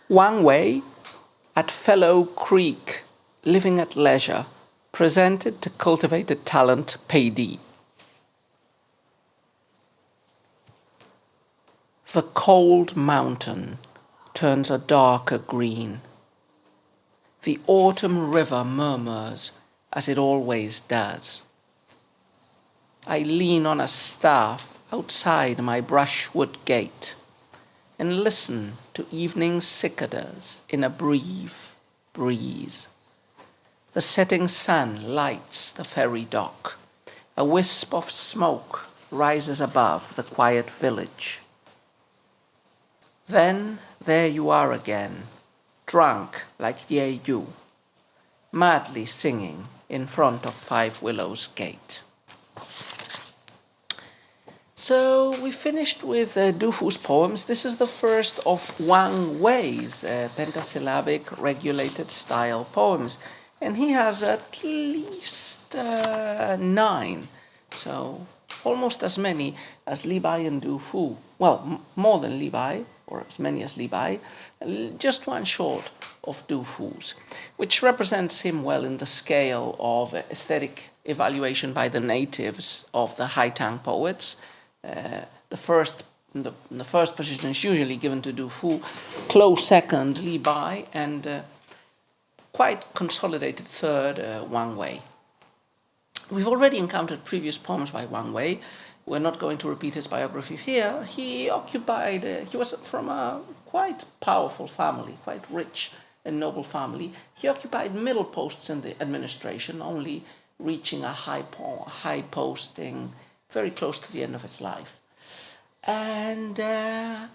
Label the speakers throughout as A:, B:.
A: Wang at Felloe Creek, living at leisure, presented to cultivated talent payee. The cold mountain turns a darker green. The autumn river murmurs as it always does. I lean on a staff outside my brushwood gate and listen to evening cicadas in a brief breeze. The setting sun lights the ferry dock. A wisp of smoke rises above the quiet village. Then there you are again, drunk like Ye-Yu, madly singing in front of Five Willows Gate. So we finished with Du Fu's poems. This is the first of Wang Wei's pentasyllabic regulated style poems. And he has at least 9. So almost as many as Li Bai and Du Fu. Well, more than Li Bai, or as many as Li Bai. Just one short of Du Fu's, which represents him well in the scale of aesthetic evaluation by the natives of the Haitang poets. The first position is usually given to Du Fu, close second Li Bai, and quite consolidated third Wang Wei. We've already encountered previous poems by Wang Wei. We're not going to repeat his biography here. He was from a quite powerful family, quite rich and noble family. He occupied middle posts in the administration, only reaching a high posting very close to the end of his life. And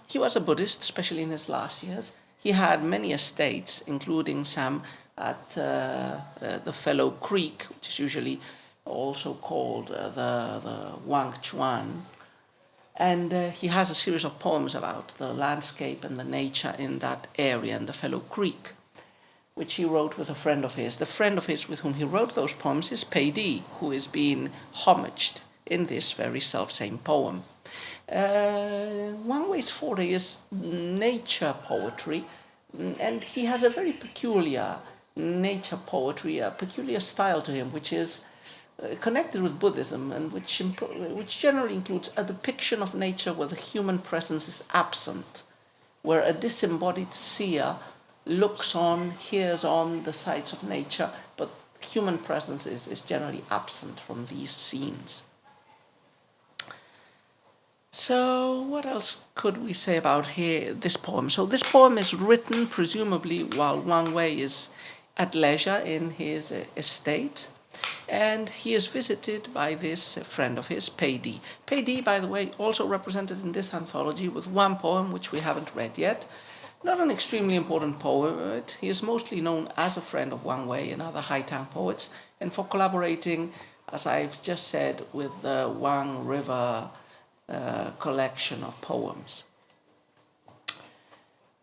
A: he was a Buddhist, especially in his last years. He had many estates, including some at the Felloe Creek, which is usually also called the Wang Chuan. And he has a series of poems about the landscape and the nature in that area, in the Felloe Creek, which he wrote with a friend of his. The friend of his with whom he wrote those poems is Pei, who is being homaged in this very self-same poem. Wang Wei's forte is nature poetry, and he has a very peculiar nature poetry, a peculiar style to him, which is connected with Buddhism, and which generally includes a depiction of nature where the human presence is absent, where a disembodied seer looks on, hears on the sights of nature, but human presence is generally absent from these scenes. So what else could we say about this poem? So this poem is written presumably while Wang Wei is at leisure in his estate, and he is visited by this friend of his, Pei. Pei, by the way, also represented in this anthology with one poem which we haven't read yet. Not an extremely important poet. He is mostly known as a friend of Wang Wei and other Haitang poets, and for collaborating, as I've just said, with the Wang River collection of poems.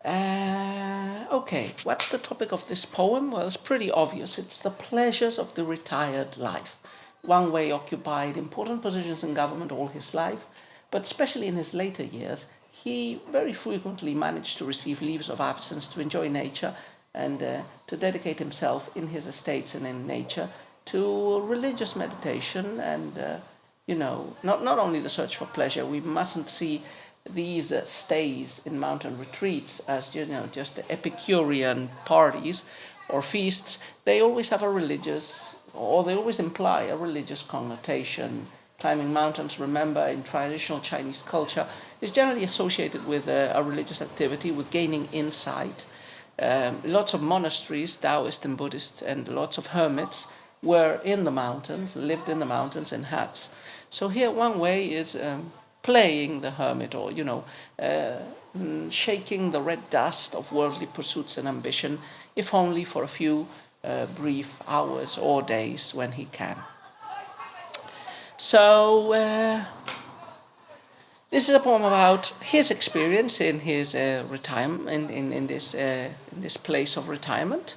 A: Okay, what's the topic of this poem? Well, it's pretty obvious. It's the pleasures of the retired life. Wang Wei occupied important positions in government all his life, but especially in his later years, he very frequently managed to receive leaves of absence to enjoy nature and to dedicate himself in his estates and in nature to religious meditation and not only the search for pleasure. We mustn't see these stays in mountain retreats as just Epicurean parties or feasts. They always have a religious, or they always imply a religious connotation. Climbing mountains, remember, in traditional Chinese culture, is generally associated with a religious activity, with gaining insight. Lots of monasteries, Taoist and Buddhist, and lots of hermits were in the mountains, lived in the mountains in huts. So here Wang Wei is playing the hermit, or shaking the red dust of worldly pursuits and ambition, if only for a few brief hours or days when he can. So this is a poem about his experience in his retirement, in this place of retirement,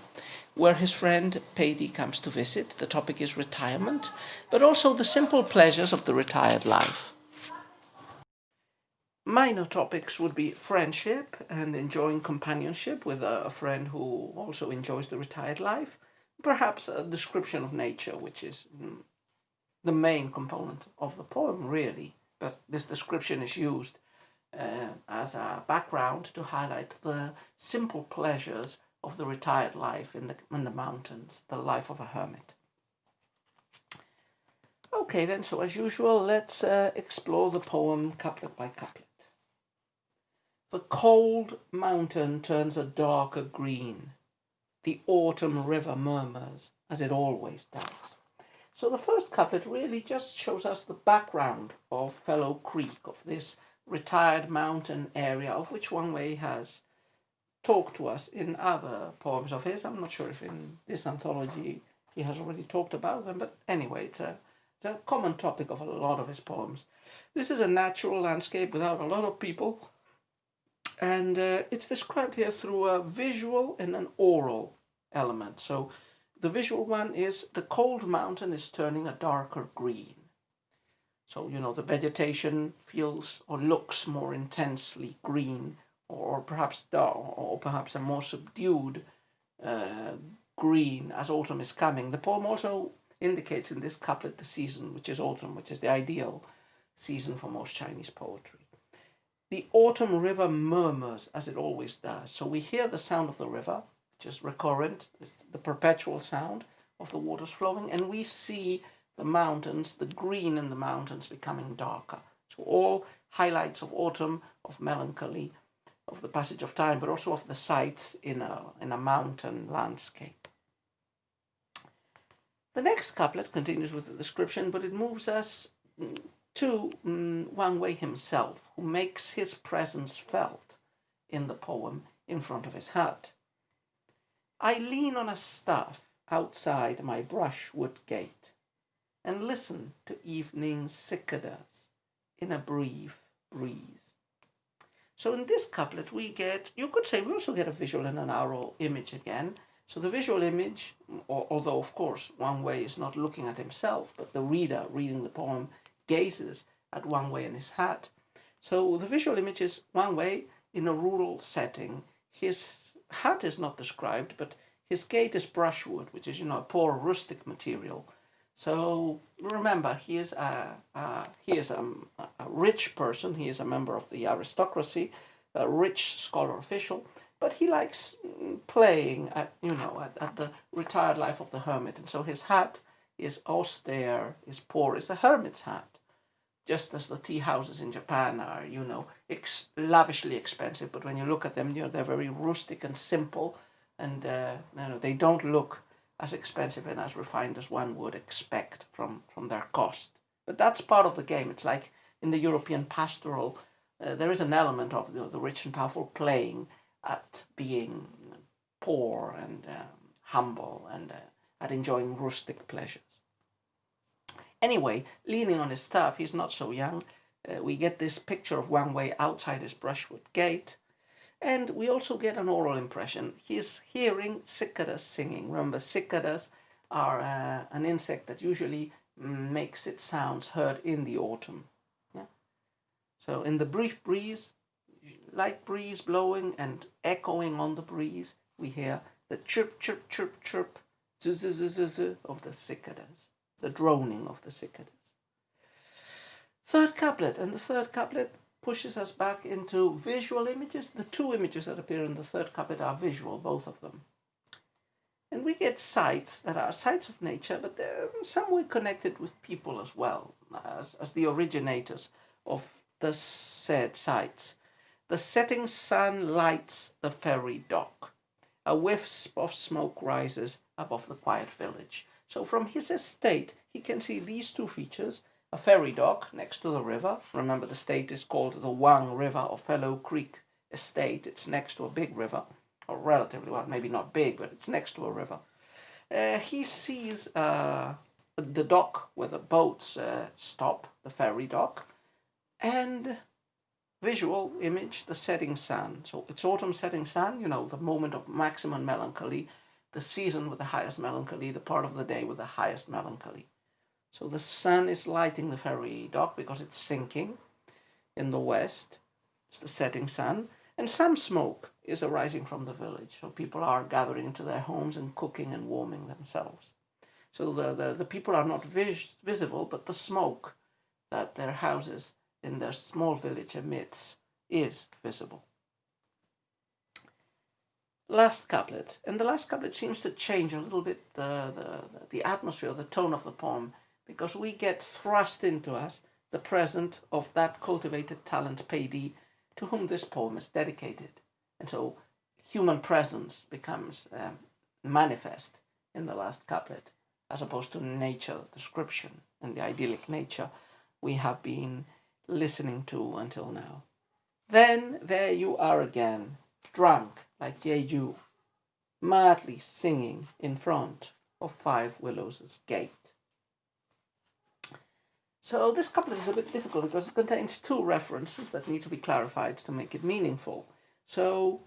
A: where his friend Pei comes to visit. The topic is retirement, but also the simple pleasures of the retired life. Minor topics would be friendship and enjoying companionship with a friend who also enjoys the retired life. Perhaps a description of nature, which is the main component of the poem, really. But this description is used as a background to highlight the simple pleasures of the retired life in the mountains, the life of a hermit. Okay, then, so as usual, let's explore the poem couplet by couplet. The cold mountain turns a darker green. The autumn river murmurs, as it always does. So the first couplet really just shows us the background of Felloe Creek, of this retired mountain area of which Wang Wei has talked to us in other poems of his. I'm not sure if in this anthology he has already talked about them, but anyway, it's a common topic of a lot of his poems. This is a natural landscape without a lot of people, and it's described here through a visual and an oral element. So the visual one is the cold mountain is turning a darker green. So, the vegetation feels or looks more intensely green, or perhaps dark, or perhaps a more subdued green as autumn is coming. The poem also indicates in this couplet the season, which is autumn, which is the ideal season for most Chinese poetry. The autumn river murmurs, as it always does. So we hear the sound of the river, which is recurrent, it's the perpetual sound of the waters flowing, and we see the mountains, the green in the mountains becoming darker. So all highlights of autumn, of melancholy, of the passage of time, but also of the sights in a mountain landscape. The next couplet continues with the description, but it moves us to Wang Wei himself, who makes his presence felt in the poem in front of his hut. I lean on a staff outside my brushwood gate and listen to evening cicadas in a brief breeze. So in this couplet we get, you could say we also get a visual and an oral image again. So the visual image, although of course Wang Wei is not looking at himself, but the reader reading the poem gazes at Wang Wei and his hat. So the visual image is Wang Wei in a rural setting. His hat is not described, but his gate is brushwood, which is, a poor rustic material. So remember, he is a rich person. He is a member of the aristocracy, a rich scholar official, but he likes playing at the retired life of the hermit, and so his hat is austere, is poor, is a hermit's hat. Just as the tea houses in Japan are, lavishly expensive, but when you look at them, they're very rustic and simple, and they don't look as expensive and as refined as one would expect from their cost. But that's part of the game. It's like in the European pastoral, there is an element of the rich and powerful playing at being poor and humble and at enjoying rustic pleasures. Anyway, leaning on his staff, he's not so young. We get this picture of Wang Wei outside his brushwood gate, and we also get an oral impression. He's hearing cicadas singing. Remember, cicadas are an insect that usually makes its sounds heard in the autumn. Yeah? So in the brief breeze, light breeze blowing and echoing on the breeze, we hear the chirp, chirp, chirp, chirp, zzz, zzz, zzz, zzz of the cicadas, the droning of the cicadas. Third couplet, and the third couplet pushes us back into visual images. The two images that appear in the third couplet are visual, both of them. And we get sights that are sights of nature, but they're some way connected with people as well, as the originators of the said sights. The setting sun lights the ferry dock. A wisp of smoke rises above the quiet village. So from his estate, he can see these two features: a ferry dock next to the river. Remember, the state is called the Wang River or Felloe Creek Estate. It's next to a big river, or relatively, well, maybe not big, but it's next to a river. He sees the dock where the boats stop, the ferry dock, and visual image, the setting sun. So it's autumn setting sun, the moment of maximum melancholy, the season with the highest melancholy, the part of the day with the highest melancholy. So the sun is lighting the ferry dock because it's sinking in the west. it's the setting sun, and some smoke is arising from the village. So people are gathering into their homes and cooking and warming themselves. So the people are not visible, but the smoke that their houses in their small village emits is visible. Last couplet, and the last couplet seems to change a little bit the atmosphere, the tone of the poem, because we get thrust into us the present of that cultivated talent Paidy to whom this poem is dedicated. And so human presence becomes manifest in the last couplet, as opposed to nature description and the idyllic nature we have been listening to until now. Then there you are again, drunk like Jeju, madly singing in front of Five Willows' gate. So this couplet is a bit difficult because it contains two references that need to be clarified to make it meaningful. So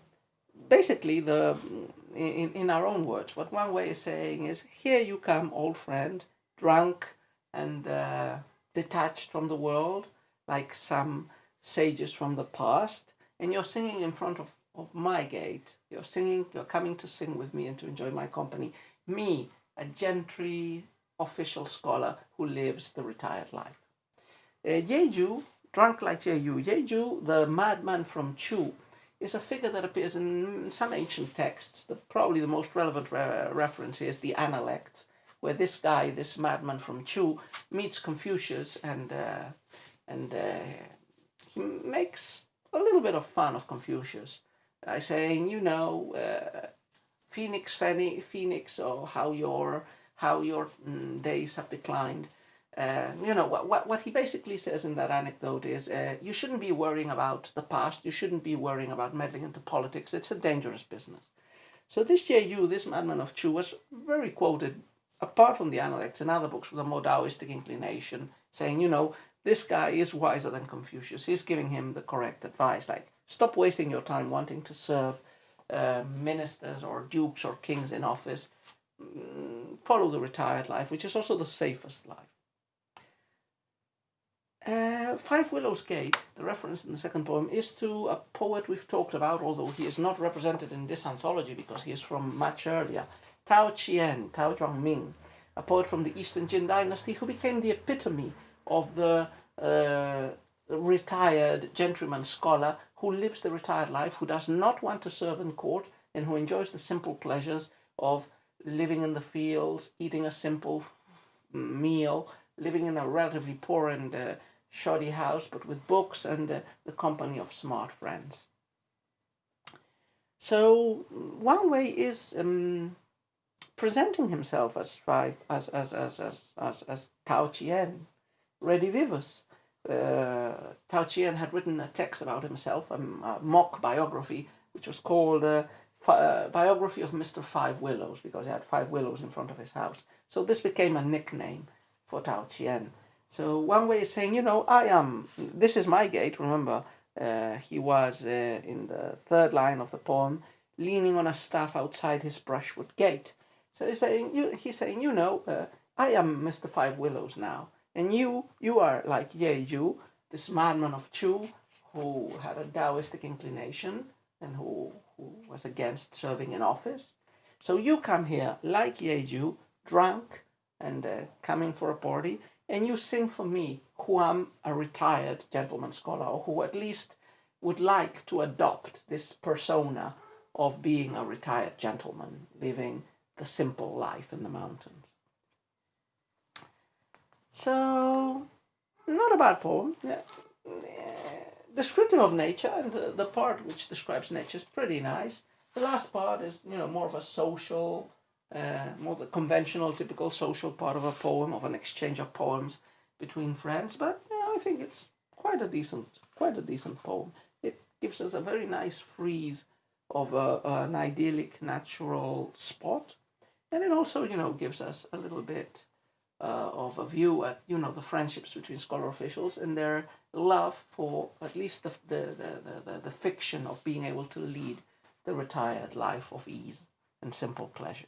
A: basically, in our own words, what one way is saying is, here you come, old friend, drunk and detached from the world, like some sages from the past, and you're singing in front of my gate. You're coming to sing with me and to enjoy my company. Me, a gentry official scholar who lives the retired life. Jeju, drunk like Jeju, the madman from Chu, is a figure that appears in some ancient texts. Probably the most relevant reference is the Analects, where this guy, this madman from Chu, meets Confucius and he makes a little bit of fun of Confucius by saying, Phoenix, or how your days have declined. What he basically says in that anecdote is, you shouldn't be worrying about the past. You shouldn't be worrying about meddling into politics. It's a dangerous business. So this Jeju, this madman of Chu, was very quoted, apart from the Analects, in other books with a more Taoistic inclination, saying, this guy is wiser than Confucius. He's giving him the correct advice, like, stop wasting your time wanting to serve ministers or dukes or kings in office. Follow the retired life, which is also the safest life. Five Willows Gate, the reference in the second poem, is to a poet we've talked about, although he is not represented in this anthology because he is from much earlier, Tao Zhuangming, a poet from the Eastern Jin dynasty who became the epitome of the retired gentleman scholar who lives the retired life, who does not want to serve in court, and who enjoys the simple pleasures of living in the fields, eating a simple meal, living in a relatively poor and shoddy house, but with books and the company of smart friends. So Wang Wei is presenting himself as Tao Chien, redivivus. Tao Chien had written a text about himself, a mock biography, which was called Biography of Mr. Five Willows, because he had 5 willows in front of his house. So this became a nickname for Tao Chien. So Wang Wei is saying, this is my gate. Remember, he was in the third line of the poem, leaning on a staff outside his brushwood gate. So he's saying, I am Mr. Five Willows now. And you are like Jeju, this madman of Chu, who had a Taoistic inclination and who was against serving in office. So you come here like Jeju, drunk and coming for a party, and you sing for me, who am a retired gentleman scholar, or who at least would like to adopt this persona of being a retired gentleman, living the simple life in the mountains. So, not a bad poem. Descriptive of nature, and the part which describes nature is pretty nice. The last part is, more of a social, more the conventional, typical social part of a poem, of an exchange of poems between friends. But I think it's quite a decent poem. It gives us a very nice frieze of an idyllic, natural spot, and it also, gives us a little bit of a view at the friendships between scholar officials and their love for at least the fiction of being able to lead the retired life of ease and simple pleasure.